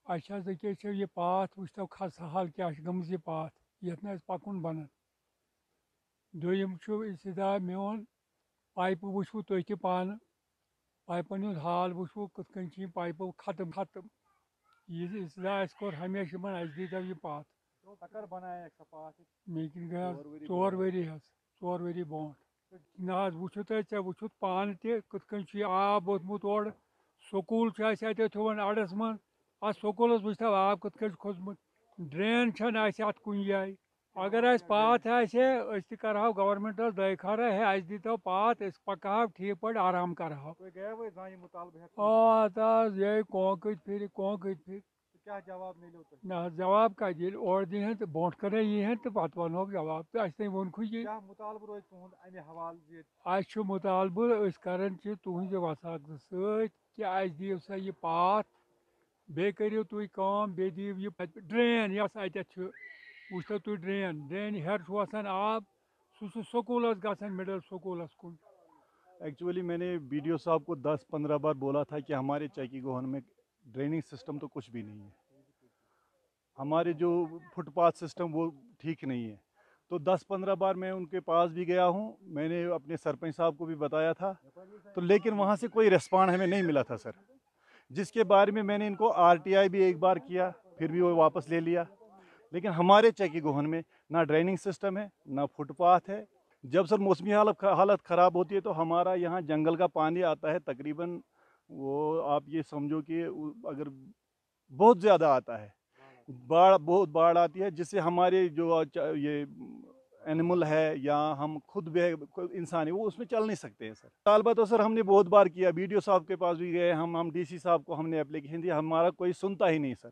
अच्छा ये पाथ वो खस हाल क्या गमज ये पाथ ये पकुन बनन दोम इस्तः मोन पाइप वो तुम पान पाइपन हूँ हाल वो कथ पाइपों खत्म खत्म ये इस्तः कोर हमेशा दी तो ये पाथ तकर बनाया एक पाथ मेकिन गया 4 वरी 4 वरी ब्रोट ना वो तुम पान तथ आब वोतमुत और स्कूल थोन अड़स मन अत स्कूलस वो आब कथ खोसमुत ड्रेन अत कुन जाए अगर पाथ करो गवर्नमेंटस दखरा है दीतो पाथ पकह ठीक पे आराम करो ये कोंकद फिर क्या जवाब मिलो ना जवाब कत और दिन तो ब्रोट कन यी तो पत वनो जवाब तो अस वोनकु ये क्या मुतालबह रोज तुहद अमे हवाल मुतालबह करान तुहद वसात सत दियो सा ये पाथ बे करो तुम बे दियो ये ड्रेन यस अत वो तुम ड्रेन हेर वसान आब सह स्कूलस गसान मिडल स्कूलस कुन एक्चुअली मैंने बीडीओ साहब को 10-15 बार बोला था कि हमारे चैकी गोहन में ड्रेनिंग सिस्टम तो कुछ भी नहीं है, हमारे जो फुटपाथ सिस्टम वो ठीक नहीं है। तो 10-15 बार मैं उनके पास भी गया हूँ, मैंने अपने सरपंच साहब को भी बताया था, तो लेकिन वहाँ से कोई रिस्पॉन्ड हमें नहीं मिला था सर। जिसके बारे में मैंने इनको आरटीआई भी एक बार किया, फिर भी वो वापस ले लिया। लेकिन हमारे चैकी गोहन में ना ड्रेनिंग सिस्टम है, ना फुटपाथ है। जब सर मौसमी हालत ख़राब होती है तो हमारा यहाँ जंगल का पानी आता है, तकरीबन वो आप ये समझो कि अगर बहुत ज़्यादा आता है, बहुत बाढ़ आती है, जिससे हमारे जो ये एनिमल है या हम खुद भी इंसान है वो उसमें चल नहीं सकते हैं सर। तालबा तो सर हमने बहुत बार किया, बीडीओ साहब के पास भी गए हम डीसी साहब को हमने एप्लीकेशन दी, हमारा कोई सुनता ही नहीं सर।